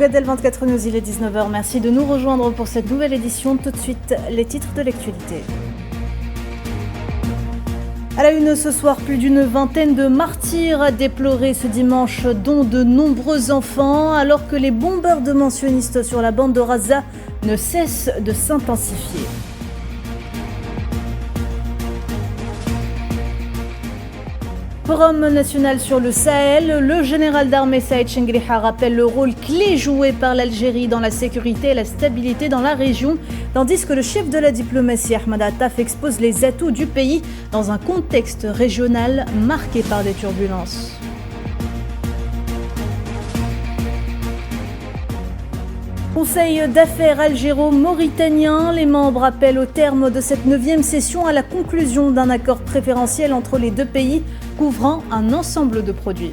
Gadel 24 News, il est 19h. Merci de nous rejoindre pour cette nouvelle édition. Tout de suite, les titres de l'actualité. À la une ce soir, plus d'une vingtaine de martyrs déplorés ce dimanche, dont de nombreux enfants, alors que les bombardements sionistes sur la bande de Gaza ne cessent de s'intensifier. Forum national sur le Sahel, le général d'armée Saïd Chengriha rappelle le rôle clé joué par l'Algérie dans la sécurité et la stabilité dans la région, tandis que le chef de la diplomatie Ahmed Attaf expose les atouts du pays dans un contexte régional marqué par des turbulences. Conseil d'affaires algéro-mauritanien, les membres appellent au terme de cette 9e session à la conclusion d'un accord préférentiel entre les deux pays couvrant un ensemble de produits.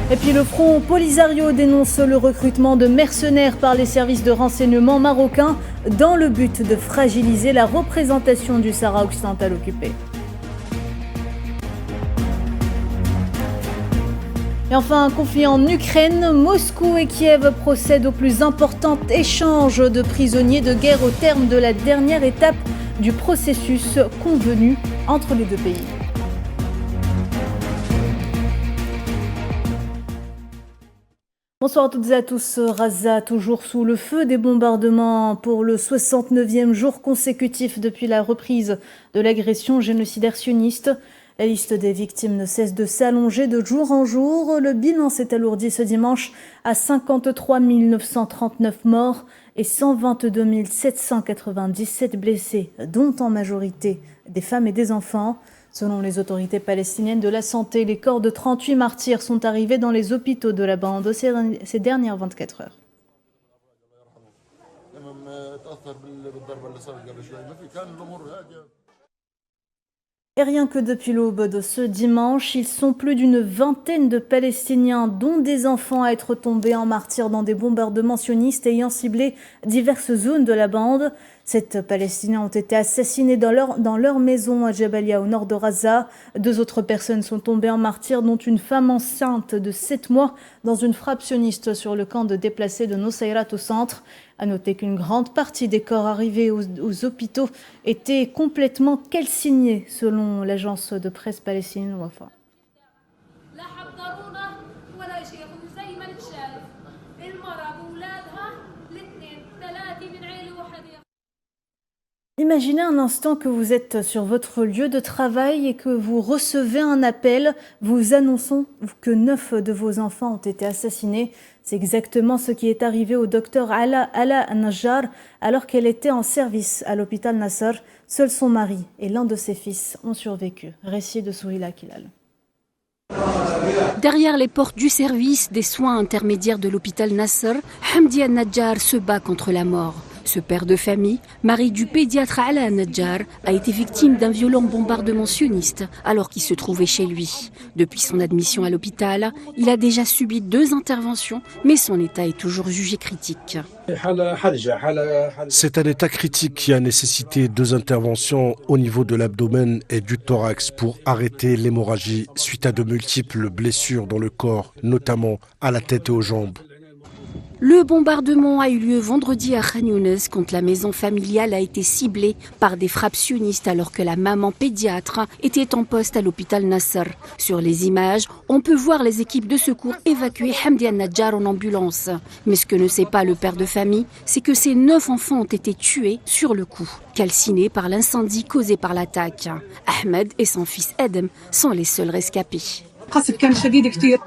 Et puis le Front Polisario dénonce le recrutement de mercenaires par les services de renseignement marocains dans le but de fragiliser la représentation du Sahara occidental occupé. Et enfin, un conflit en Ukraine. Moscou et Kiev procèdent aux plus importants échanges de prisonniers de guerre au terme de la dernière étape du processus convenu entre les deux pays. Bonsoir à toutes et à tous. Gaza toujours sous le feu des bombardements pour le 69e jour consécutif depuis la reprise de l'agression génocidaire sioniste. La liste des victimes ne cesse de s'allonger de jour en jour. Le bilan s'est alourdi ce dimanche à 53 939 morts et 122 797 blessés, dont en majorité des femmes et des enfants. Selon les autorités palestiniennes de la santé, les corps de 38 martyrs sont arrivés dans les hôpitaux de la bande ces dernières 24 heures. Et rien que depuis l'aube de ce dimanche, ils sont plus d'une vingtaine de Palestiniens, dont des enfants, à être tombés en martyrs dans des bombardements sionistes ayant ciblé diverses zones de la bande. 7 Palestiniens ont été assassinés dans leur maison à Jabalia, au nord de Gaza. 2 autres personnes sont tombées en martyrs, dont une femme enceinte de 7 mois dans une frappe sioniste sur le camp de déplacés de Nusayrat au centre. À noter qu'une grande partie des corps arrivés aux hôpitaux étaient complètement calcinés, selon l'agence de presse palestinienne Wafa. Imaginez un instant que vous êtes sur votre lieu de travail et que vous recevez un appel vous annonçant que 9 de vos enfants ont été assassinés. C'est exactement ce qui est arrivé au docteur Ala Najjar alors qu'elle était en service à l'hôpital Nasser. Seul son mari et l'un de ses fils ont survécu. Récit de Souhila Kilal. Derrière les portes du service des soins intermédiaires de l'hôpital Nasser, Hamdi Najjar se bat contre la mort. Ce père de famille, mari du pédiatre Ala Najjar, a été victime d'un violent bombardement sioniste alors qu'il se trouvait chez lui. Depuis son admission à l'hôpital, il a déjà subi 2 interventions, mais son état est toujours jugé critique. C'est un état critique qui a nécessité 2 interventions au niveau de l'abdomen et du thorax pour arrêter l'hémorragie suite à de multiples blessures dans le corps, notamment à la tête et aux jambes. Le bombardement a eu lieu vendredi à Khan Younes quand la maison familiale a été ciblée par des frappes sionistes alors que la maman pédiatre était en poste à l'hôpital Nasser. Sur les images, on peut voir les équipes de secours évacuer Hamdi Najjar en ambulance. Mais ce que ne sait pas le père de famille, c'est que ses 9 enfants ont été tués sur le coup, calcinés par l'incendie causé par l'attaque. Ahmed et son fils Edem sont les seuls rescapés.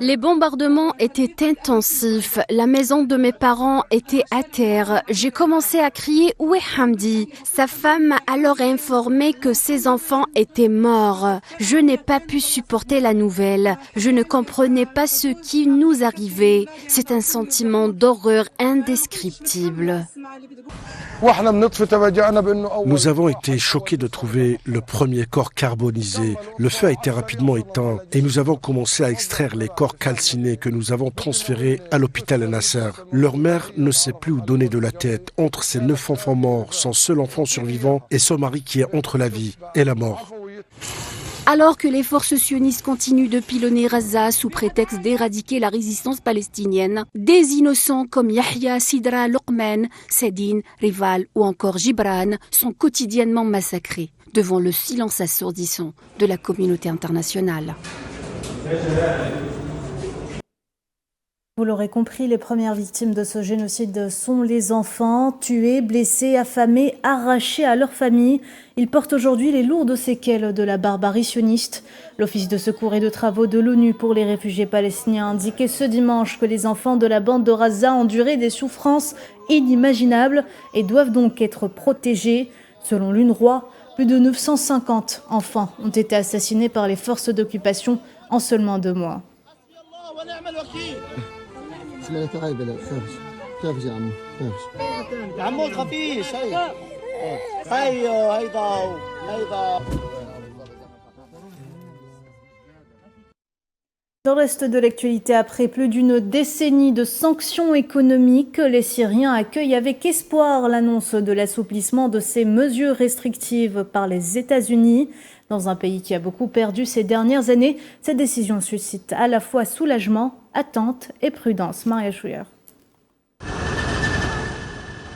Les bombardements étaient intensifs. La maison de mes parents était à terre. J'ai commencé à crier « Où est Hamdi ?» Sa femme m'a alors informé que ses enfants étaient morts. Je n'ai pas pu supporter la nouvelle. Je ne comprenais pas ce qui nous arrivait. C'est un sentiment d'horreur indescriptible. Nous avons été choqués de trouver le premier corps carbonisé. Le feu a été rapidement éteint et nous avons commencé à extraire les corps calcinés que nous avons transférés à l'hôpital Nasser. Leur mère ne sait plus où donner de la tête entre ses 9 enfants morts, son seul enfant survivant et son mari qui est entre la vie et la mort. Alors que les forces sionistes continuent de pilonner Gaza sous prétexte d'éradiquer la résistance palestinienne, des innocents comme Yahya Sidra Luqman, Sedine, Rival ou encore Gibran sont quotidiennement massacrés devant le silence assourdissant de la communauté internationale. Vous l'aurez compris, les premières victimes de ce génocide sont les enfants, tués, blessés, affamés, arrachés à leur famille. Ils portent aujourd'hui les lourdes séquelles de la barbarie sioniste. L'Office de secours et de travaux de l'ONU pour les réfugiés palestiniens a indiqué ce dimanche que les enfants de la bande de Gaza ont enduré des souffrances inimaginables et doivent donc être protégés. Selon l'UNRWA, plus de 950 enfants ont été assassinés par les forces d'occupation en seulement 2 mois. Dans le reste de l'actualité, après plus d'une décennie de sanctions économiques, les Syriens accueillent avec espoir l'annonce de l'assouplissement de ces mesures restrictives par les États-Unis. Dans un pays qui a beaucoup perdu ces dernières années, cette décision suscite à la fois soulagement, attente et prudence. Maria Chouillard.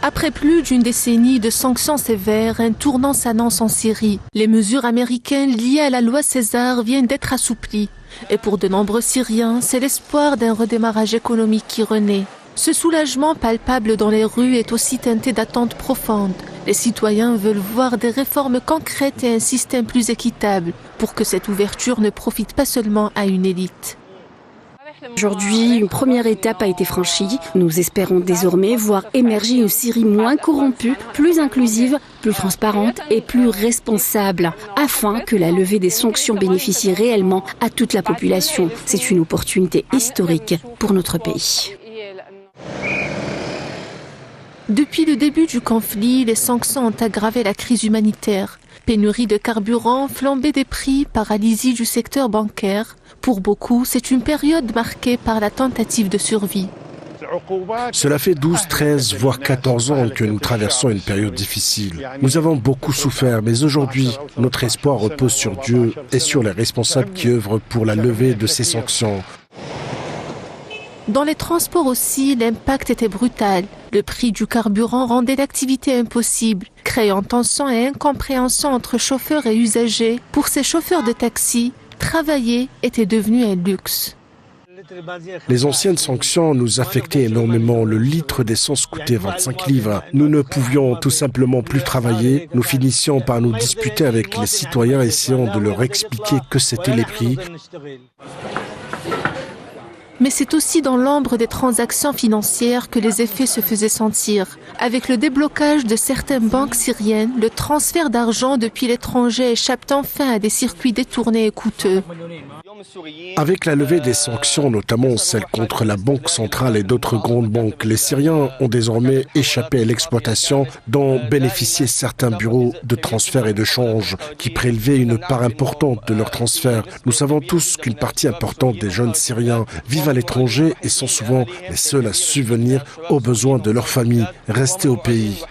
Après plus d'une décennie de sanctions sévères, un tournant s'annonce en Syrie. Les mesures américaines liées à la loi César viennent d'être assouplies. Et pour de nombreux Syriens, c'est l'espoir d'un redémarrage économique qui renaît. Ce soulagement palpable dans les rues est aussi teinté d'attentes profondes. Les citoyens veulent voir des réformes concrètes et un système plus équitable pour que cette ouverture ne profite pas seulement à une élite. Aujourd'hui, une première étape a été franchie. Nous espérons désormais voir émerger une Syrie moins corrompue, plus inclusive, plus transparente et plus responsable, afin que la levée des sanctions bénéficie réellement à toute la population. C'est une opportunité historique pour notre pays. Depuis le début du conflit, les sanctions ont aggravé la crise humanitaire. Pénurie de carburant, flambée des prix, paralysie du secteur bancaire. Pour beaucoup, c'est une période marquée par la tentative de survie. Cela fait 12, 13, voire 14 ans que nous traversons une période difficile. Nous avons beaucoup souffert, mais aujourd'hui, notre espoir repose sur Dieu et sur les responsables qui œuvrent pour la levée de ces sanctions. Dans les transports aussi, l'impact était brutal. Le prix du carburant rendait l'activité impossible, créant tensions et incompréhension entre chauffeurs et usagers. Pour ces chauffeurs de taxi, travailler était devenu un luxe. Les anciennes sanctions nous affectaient énormément. Le litre d'essence coûtait 25 livres. Nous ne pouvions tout simplement plus travailler. Nous finissions par nous disputer avec les citoyens, essayant de leur expliquer que c'était les prix. Mais c'est aussi dans l'ombre des transactions financières que les effets se faisaient sentir. Avec le déblocage de certaines banques syriennes, le transfert d'argent depuis l'étranger échappe enfin à des circuits détournés et coûteux. Avec la levée des sanctions, notamment celles contre la Banque centrale et d'autres grandes banques, les Syriens ont désormais échappé à l'exploitation dont bénéficiaient certains bureaux de transfert et de change qui prélevaient une part importante de leurs transferts. Nous savons tous qu'une partie importante des jeunes Syriens vivent à l'étranger et sont souvent les seuls à subvenir aux besoins de leur famille, rester au pays.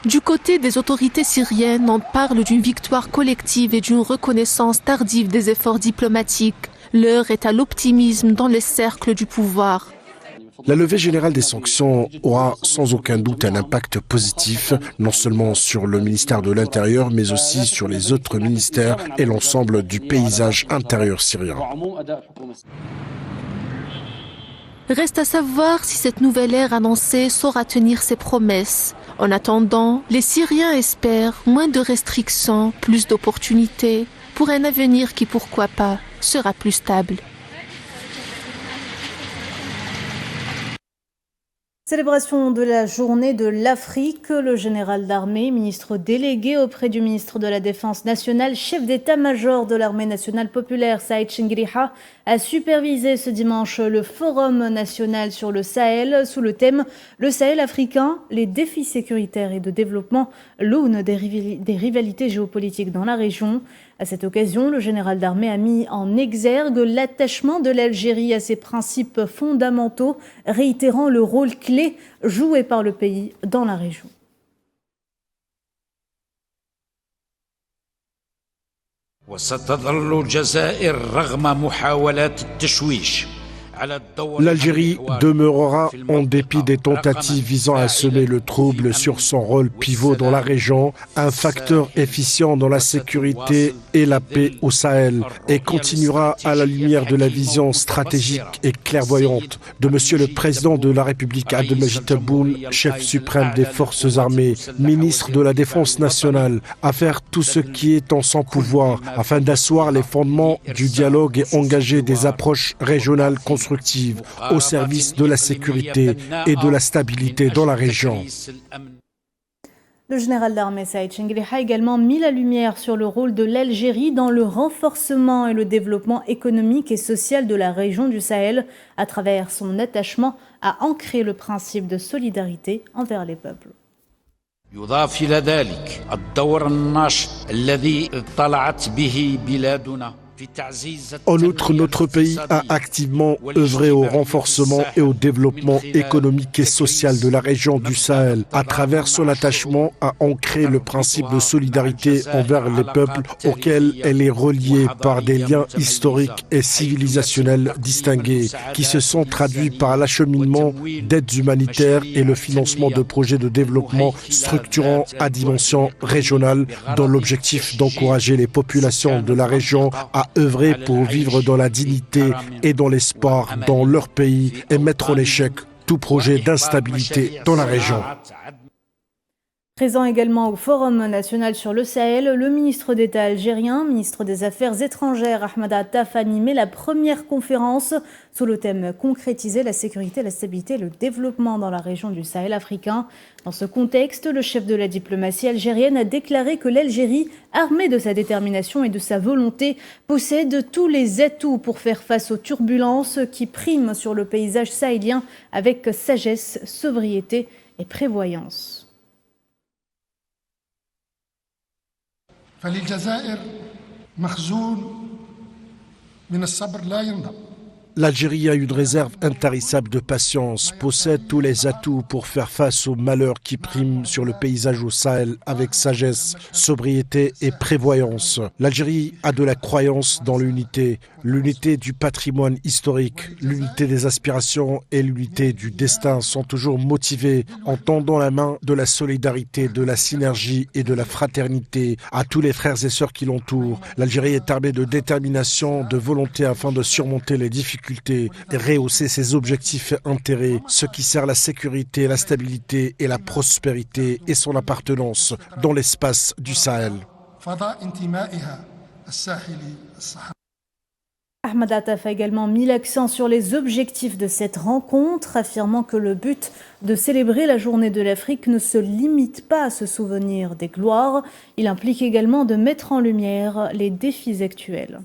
Du côté des autorités syriennes, on parle d'une victoire collective et d'une reconnaissance tardive des efforts diplomatiques. L'heure est à l'optimisme dans les cercles du pouvoir. La levée générale des sanctions aura sans aucun doute un impact positif, non seulement sur le ministère de l'Intérieur, mais aussi sur les autres ministères et l'ensemble du paysage intérieur syrien. Reste à savoir si cette nouvelle ère annoncée saura tenir ses promesses. En attendant, les Syriens espèrent moins de restrictions, plus d'opportunités, pour un avenir qui, pourquoi pas, sera plus stable. Célébration de la journée de l'Afrique, le général d'armée, ministre délégué auprès du ministre de la Défense nationale, chef d'état-major de l'armée nationale populaire, Saïd Chengriha, a supervisé ce dimanche le Forum national sur le Sahel sous le thème « Le Sahel africain, les défis sécuritaires et de développement, l'aune des rivalités géopolitiques dans la région ». À cette occasion, le général d'armée a mis en exergue l'attachement de l'Algérie à ses principes fondamentaux, réitérant le rôle clé joué par le pays dans la région. L'Algérie demeurera, en dépit des tentatives visant à semer le trouble sur son rôle pivot dans la région, un facteur efficient dans la sécurité et la paix au Sahel et continuera à la lumière de la vision stratégique et clairvoyante de Monsieur le Président de la République Abdelmajid Tebboune, chef suprême des forces armées, ministre de la Défense nationale, à faire tout ce qui est en son pouvoir afin d'asseoir les fondements du dialogue et engager des approches régionales constructives au service de la sécurité et de la stabilité dans la région. Le général d'armée Saïd Chengeli a également mis la lumière sur le rôle de l'Algérie dans le renforcement et le développement économique et social de la région du Sahel à travers son attachement à ancrer le principe de solidarité envers les peuples. يضاف إلى ذلك الدور الناشط الذي اطلعت به بلادنا. En outre, notre pays a activement œuvré au renforcement et au développement économique et social de la région du Sahel à travers son attachement à ancrer le principe de solidarité envers les peuples auxquels elle est reliée par des liens historiques et civilisationnels distingués qui se sont traduits par l'acheminement d'aides humanitaires et le financement de projets de développement structurants à dimension régionale dans l'objectif d'encourager les populations de la région à œuvrer pour vivre dans la dignité et dans l'espoir dans leur pays et mettre en échec tout projet d'instabilité dans la région. Présent également au Forum national sur le Sahel, le ministre d'État algérien, ministre des Affaires étrangères, Ahmed Attaf, a animé la première conférence sous le thème « Concrétiser la sécurité, la stabilité et le développement dans la région du Sahel africain ». Dans ce contexte, le chef de la diplomatie algérienne a déclaré que l'Algérie, armée de sa détermination et de sa volonté, possède tous les atouts pour faire face aux turbulences qui priment sur le paysage sahélien avec sagesse, sobriété et prévoyance. L'Algérie a une réserve intarissable de patience, possède tous les atouts pour faire face aux malheurs qui priment sur le paysage au Sahel avec sagesse, sobriété et prévoyance. L'Algérie a de la croyance dans l'unité du patrimoine historique, l'unité des aspirations et l'unité du destin sont toujours motivées en tendant la main de la solidarité, de la synergie et de la fraternité à tous les frères et sœurs qui l'entourent. L'Algérie est armée de détermination, de volonté afin de surmonter les difficultés et rehausser ses objectifs et intérêts, ce qui sert la sécurité, la stabilité et la prospérité et son appartenance dans l'espace du Sahel. Ahmed Attaf a également mis l'accent sur les objectifs de cette rencontre, affirmant que le but de célébrer la journée de l'Afrique ne se limite pas à se souvenir des gloires, il implique également de mettre en lumière les défis actuels.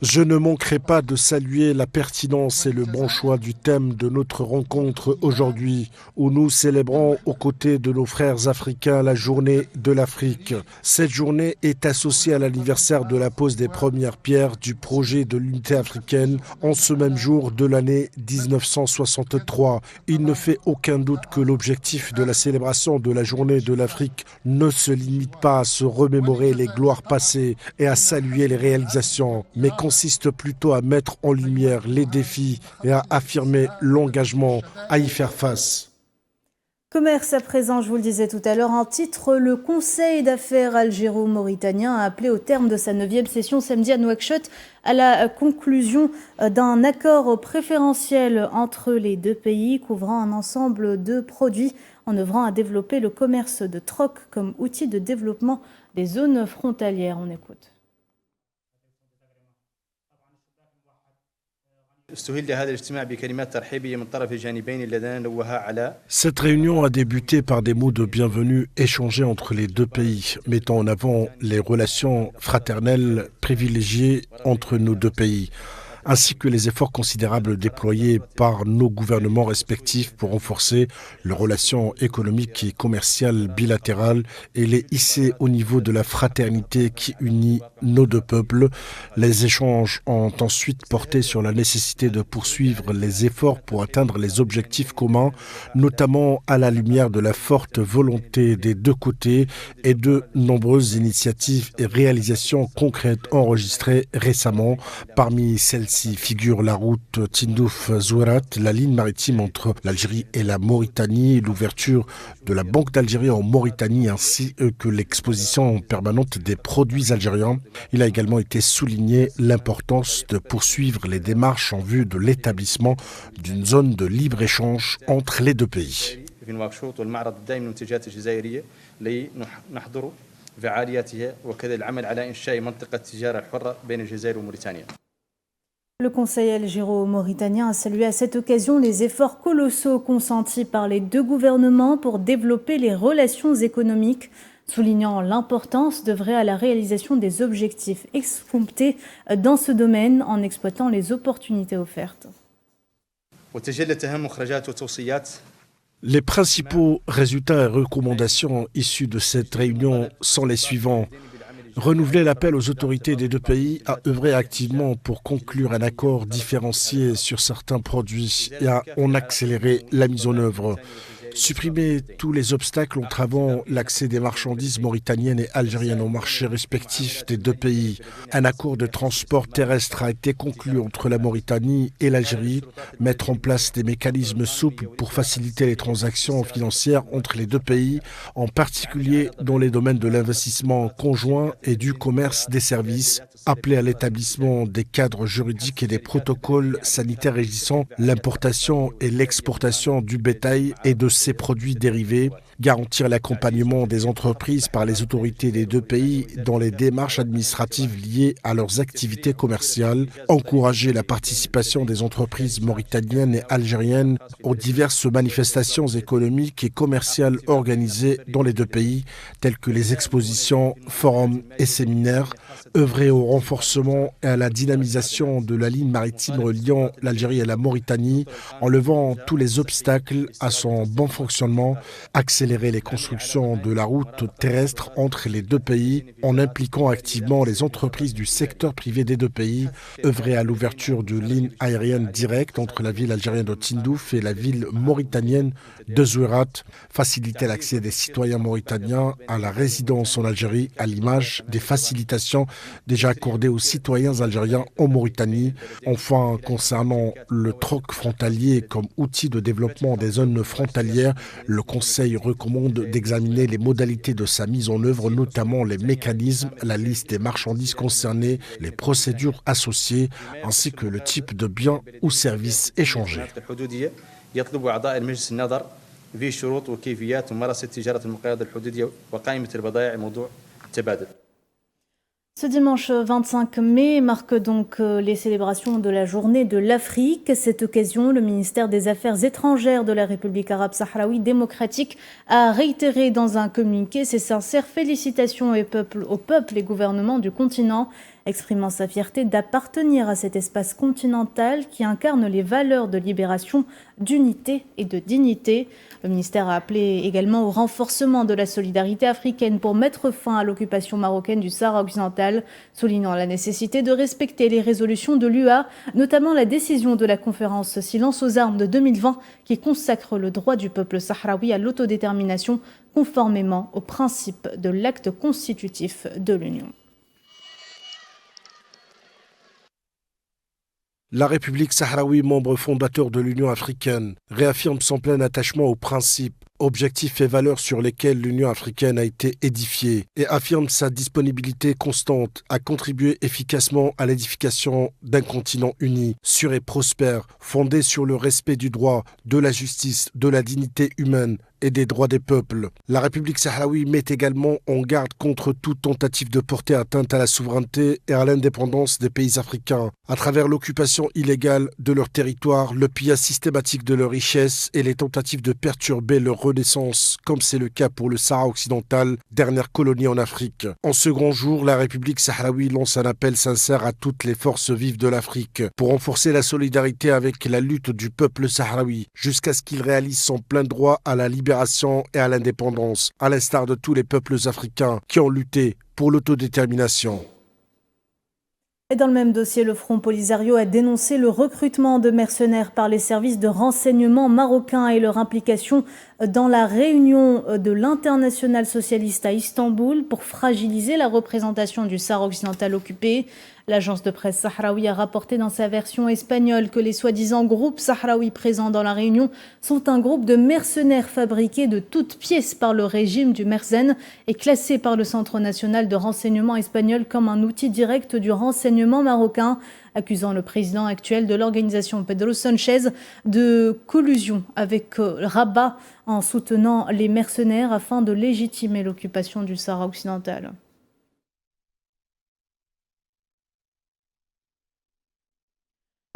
Je ne manquerai pas de saluer la pertinence et le bon choix du thème de notre rencontre aujourd'hui, où nous célébrons aux côtés de nos frères africains la journée de l'Afrique. Cette journée est associée à l'anniversaire de la pose des premières pierres du projet de l'unité africaine en ce même jour de l'année 1963. Il ne fait aucun doute que l'objectif de la célébration de la journée de l'Afrique ne se limite pas à se remémorer les gloires passées et à saluer les réalisations, mais consiste plutôt à mettre en lumière les défis et à affirmer l'engagement à y faire face. Commerce à présent, je vous le disais tout à l'heure, en titre, le Conseil d'affaires algéro-mauritanien a appelé au terme de sa 9e session samedi à Nouakchott à la conclusion d'un accord préférentiel entre les deux pays couvrant un ensemble de produits en œuvrant à développer le commerce de troc comme outil de développement des zones frontalières. On écoute. Cette réunion a débuté par des mots de bienvenue échangés entre les deux pays, mettant en avant les relations fraternelles privilégiées entre nos deux pays. ainsi que les efforts considérables déployés par nos gouvernements respectifs pour renforcer les relations économiques et commerciales bilatérales et les hisser au niveau de la fraternité qui unit nos deux peuples. Les échanges ont ensuite porté sur la nécessité de poursuivre les efforts pour atteindre les objectifs communs, notamment à la lumière de la forte volonté des deux côtés et de nombreuses initiatives et réalisations concrètes enregistrées récemment. Parmi celles-ci figure la route Tindouf-Zouerat, la ligne maritime entre l'Algérie et la Mauritanie, l'ouverture de la Banque d'Algérie en Mauritanie ainsi que l'exposition permanente des produits algériens. Il a également été souligné l'importance de poursuivre les démarches en vue de l'établissement d'une zone de libre-échange entre les deux pays. Le Conseil algéro-mauritanien a salué à cette occasion les efforts colossaux consentis par les deux gouvernements pour développer les relations économiques, soulignant l'importance d'œuvrer à la réalisation des objectifs escomptés dans ce domaine en exploitant les opportunités offertes. Les principaux résultats et recommandations issus de cette réunion sont les suivants. Renouveler l'appel aux autorités des deux pays à œuvrer activement pour conclure un accord différencié sur certains produits et à en accélérer la mise en œuvre. Supprimer tous les obstacles entravant l'accès des marchandises mauritaniennes et algériennes aux marchés respectifs des deux pays. Un accord de transport terrestre a été conclu entre la Mauritanie et l'Algérie. Mettre en place des mécanismes souples pour faciliter les transactions financières entre les deux pays, en particulier dans les domaines de l'investissement conjoint et du commerce des services. Appeler à l'établissement des cadres juridiques et des protocoles sanitaires régissant l'importation et l'exportation du bétail et de ses produits dérivés, garantir l'accompagnement des entreprises par les autorités des deux pays dans les démarches administratives liées à leurs activités commerciales, encourager la participation des entreprises mauritaniennes et algériennes aux diverses manifestations économiques et commerciales organisées dans les deux pays, telles que les expositions, forums et séminaires, œuvrer au renforcement et à la dynamisation de la ligne maritime reliant l'Algérie et la Mauritanie, en levant tous les obstacles à son bon fonctionnement, accélérer les constructions de la route terrestre entre les deux pays en impliquant activement les entreprises du secteur privé des deux pays, œuvrer à l'ouverture de lignes aériennes directes entre la ville algérienne de Tindouf et la ville mauritanienne de Zouerat, faciliter l'accès des citoyens mauritaniens à la résidence en Algérie à l'image des facilitations déjà accordées aux citoyens algériens en Mauritanie. Enfin, concernant le troc frontalier comme outil de développement des zones frontalières, le Conseil recommande d'examiner les modalités de sa mise en œuvre, notamment les mécanismes, la liste des marchandises concernées, les procédures associées, ainsi que le type de biens ou services échangés. Ce dimanche 25 mai marque donc les célébrations de la journée de l'Afrique. À cette occasion, le ministère des Affaires étrangères de la République arabe sahraoui démocratique a réitéré dans un communiqué ses sincères félicitations au peuple et gouvernement du continent, exprimant sa fierté d'appartenir à cet espace continental qui incarne les valeurs de libération, d'unité et de dignité. Le ministère a appelé également au renforcement de la solidarité africaine pour mettre fin à l'occupation marocaine du Sahara occidental, soulignant la nécessité de respecter les résolutions de l'UA, notamment la décision de la conférence Silence aux armes de 2020 qui consacre le droit du peuple sahraoui à l'autodétermination conformément aux principes de l'acte constitutif de l'Union. La République sahraoui, membre fondateur de l'Union africaine, réaffirme son plein attachement aux principes, objectifs et valeurs sur lesquels l'Union africaine a été édifiée et affirme sa disponibilité constante à contribuer efficacement à l'édification d'un continent uni, sûr et prospère, fondé sur le respect du droit, de la justice, de la dignité humaine et des droits des peuples. La République sahraoui met également en garde contre toute tentative de porter atteinte à la souveraineté et à l'indépendance des pays africains, à travers l'occupation illégale de leur territoire, le pillage systématique de leurs richesses et les tentatives de perturber leur renaissance, comme c'est le cas pour le Sahara occidental, dernière colonie en Afrique. En ce grand jour, la République sahraoui lance un appel sincère à toutes les forces vives de l'Afrique pour renforcer la solidarité avec la lutte du peuple sahraoui jusqu'à ce qu'il réalise son plein droit à la libération et à l'indépendance, à l'instar de tous les peuples africains qui ont lutté pour l'autodétermination. Et dans le même dossier, le Front Polisario a dénoncé le recrutement de mercenaires par les services de renseignement marocains et leur implication dans la réunion de l'Internationale socialiste à Istanbul pour fragiliser la représentation du Sahara occidental occupé. L'agence de presse sahraoui a rapporté dans sa version espagnole que les soi-disant groupes sahraouis présents dans la réunion sont un groupe de mercenaires fabriqués de toutes pièces par le régime du Merzen et classés par le Centre national de renseignement espagnol comme un outil direct du renseignement marocain, accusant le président actuel de l'organisation Pedro Sanchez de collusion avec Rabat en soutenant les mercenaires afin de légitimer l'occupation du Sahara occidental.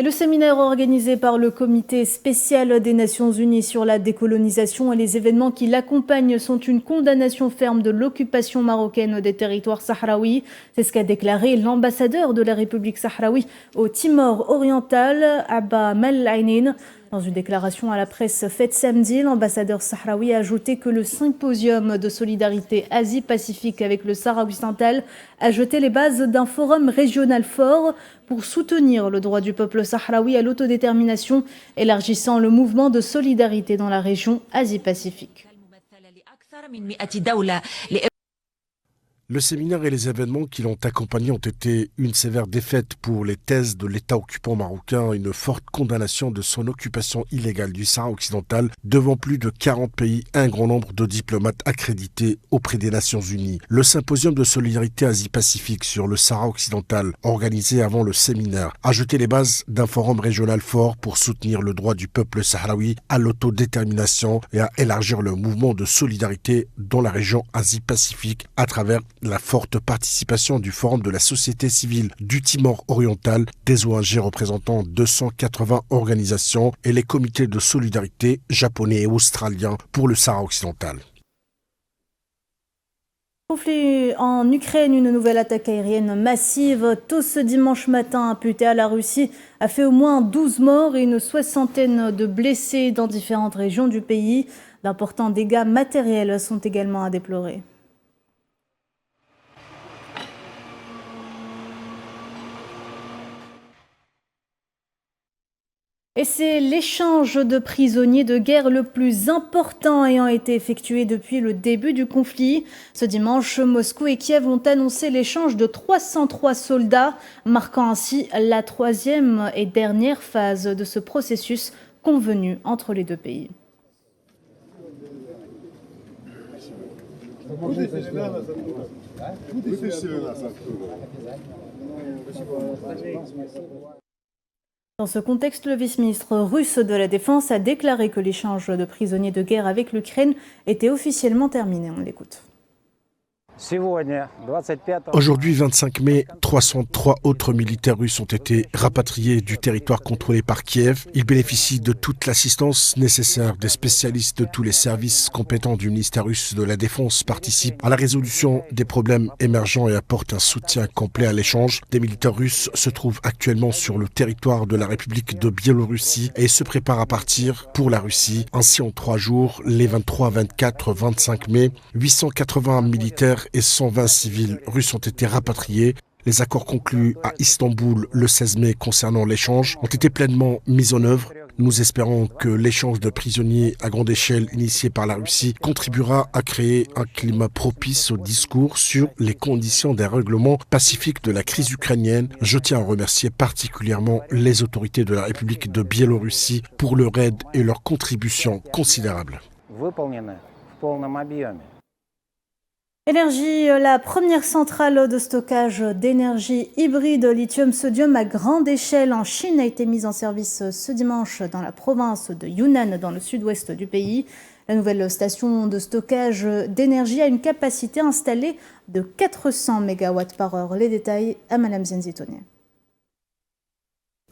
Et le séminaire organisé par le Comité spécial des Nations Unies sur la décolonisation et les événements qui l'accompagnent sont une condamnation ferme de l'occupation marocaine des territoires sahraouis. C'est ce qu'a déclaré l'ambassadeur de la République sahraoui au Timor oriental, Abba Mel-Ainin. Dans une déclaration à la presse faite samedi, l'ambassadeur sahraoui a ajouté que le symposium de solidarité Asie-Pacifique avec le Sahara occidental a jeté les bases d'un forum régional fort pour soutenir le droit du peuple sahraoui à l'autodétermination, élargissant le mouvement de solidarité dans la région Asie-Pacifique. Le séminaire et les événements qui l'ont accompagné ont été une sévère défaite pour les thèses de l'État occupant marocain, une forte condamnation de son occupation illégale du Sahara occidental devant plus de 40 pays et un grand nombre de diplomates accrédités auprès des Nations Unies. Le symposium de solidarité Asie-Pacifique sur le Sahara occidental, organisé avant le séminaire, a jeté les bases d'un forum régional fort pour soutenir le droit du peuple sahraoui à l'autodétermination et à élargir le mouvement de solidarité dans la région Asie-Pacifique à travers la forte participation du Forum de la société civile du Timor oriental, des ONG représentant 280 organisations et les comités de solidarité japonais et australiens pour le Sahara occidental. Conflit en Ukraine, une nouvelle attaque aérienne massive tôt ce dimanche matin imputée à la Russie a fait au moins 12 morts et une soixantaine de blessés dans différentes régions du pays. D'importants dégâts matériels sont également à déplorer. Et c'est l'échange de prisonniers de guerre le plus important ayant été effectué depuis le début du conflit. Ce dimanche, Moscou et Kiev ont annoncé l'échange de 303 soldats, marquant ainsi la troisième et dernière phase de ce processus convenu entre les deux pays. Dans ce contexte, le vice-ministre russe de la Défense a déclaré que l'échange de prisonniers de guerre avec l'Ukraine était officiellement terminé. On l'écoute. Aujourd'hui, 25 mai, 303 autres militaires russes ont été rapatriés du territoire contrôlé par Kiev. Ils bénéficient de toute l'assistance nécessaire. Des spécialistes de tous les services compétents du ministère russe de la Défense participent à la résolution des problèmes émergents et apportent un soutien complet à l'échange. Des militaires russes se trouvent actuellement sur le territoire de la République de Biélorussie et se préparent à partir pour la Russie. Ainsi, en 3 jours, les 23, 24, 25 mai, 880 militaires et 120 civils russes ont été rapatriés. Les accords conclus à Istanbul le 16 mai concernant l'échange ont été pleinement mis en œuvre. Nous espérons que l'échange de prisonniers à grande échelle initié par la Russie contribuera à créer un climat propice au discours sur les conditions d'un règlement pacifique de la crise ukrainienne. Je tiens à remercier particulièrement les autorités de la République de Biélorussie pour leur aide et leur contribution considérable. Énergie, la première centrale de stockage d'énergie hybride lithium-sodium à grande échelle en Chine a été mise en service ce dimanche dans la province de Yunnan, dans le sud-ouest du pays. La nouvelle station de stockage d'énergie a une capacité installée de 400 MW par heure. Les détails à Madame Zenzitonier.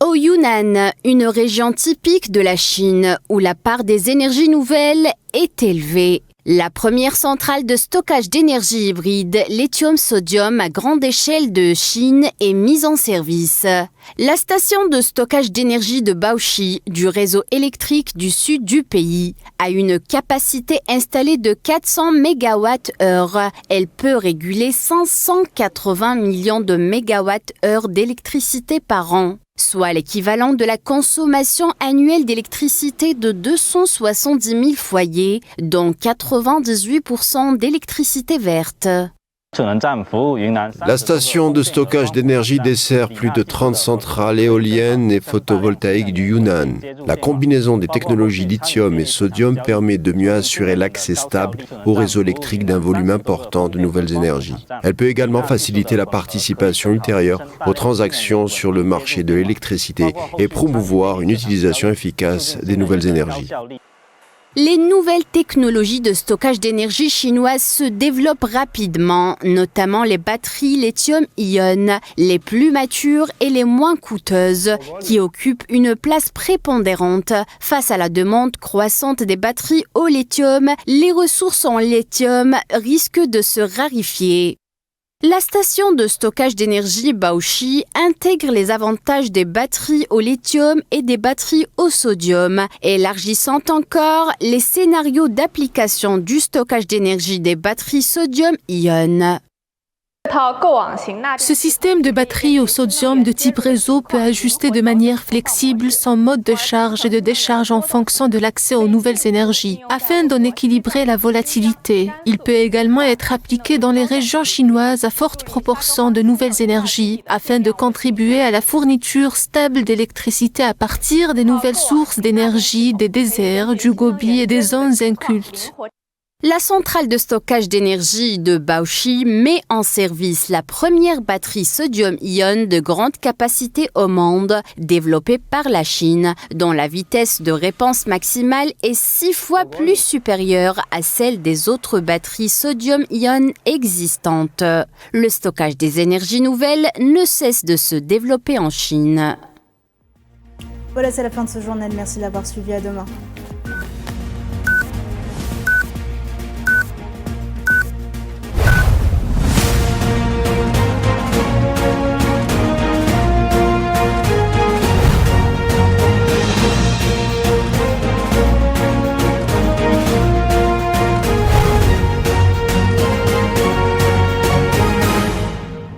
Au Yunnan, une région typique de la Chine où la part des énergies nouvelles est élevée. La première centrale de stockage d'énergie hybride lithium-sodium à grande échelle de Chine est mise en service. La station de stockage d'énergie de Baoshi, du réseau électrique du sud du pays, a une capacité installée de 400 MWh. Elle peut réguler 580 millions de MWh d'électricité par an, soit l'équivalent de la consommation annuelle d'électricité de 270 000 foyers, dont 98% d'électricité verte. La station de stockage d'énergie dessert plus de 30 centrales éoliennes et photovoltaïques du Yunnan. La combinaison des technologies lithium et sodium permet de mieux assurer l'accès stable au réseau électrique d'un volume important de nouvelles énergies. Elle peut également faciliter la participation ultérieure aux transactions sur le marché de l'électricité et promouvoir une utilisation efficace des nouvelles énergies. Les nouvelles technologies de stockage d'énergie chinoises se développent rapidement, notamment les batteries lithium-ion, les plus matures et les moins coûteuses, qui occupent une place prépondérante. Face à la demande croissante des batteries au lithium, les ressources en lithium risquent de se raréfier. La station de stockage d'énergie Baoshi intègre les avantages des batteries au lithium et des batteries au sodium, élargissant encore les scénarios d'application du stockage d'énergie des batteries sodium-ion. Ce système de batterie au sodium de type réseau peut ajuster de manière flexible son mode de charge et de décharge en fonction de l'accès aux nouvelles énergies, afin d'en équilibrer la volatilité. Il peut également être appliqué dans les régions chinoises à forte proportion de nouvelles énergies, afin de contribuer à la fourniture stable d'électricité à partir des nouvelles sources d'énergie des déserts, du Gobi et des zones incultes. La centrale de stockage d'énergie de Baoshi met en service la première batterie sodium-ion de grande capacité au monde, développée par la Chine, dont la vitesse de réponse maximale est 6 fois plus supérieure à celle des autres batteries sodium-ion existantes. Le stockage des énergies nouvelles ne cesse de se développer en Chine. Voilà, c'est la fin de ce journal. Merci de l'avoir suivi. À demain.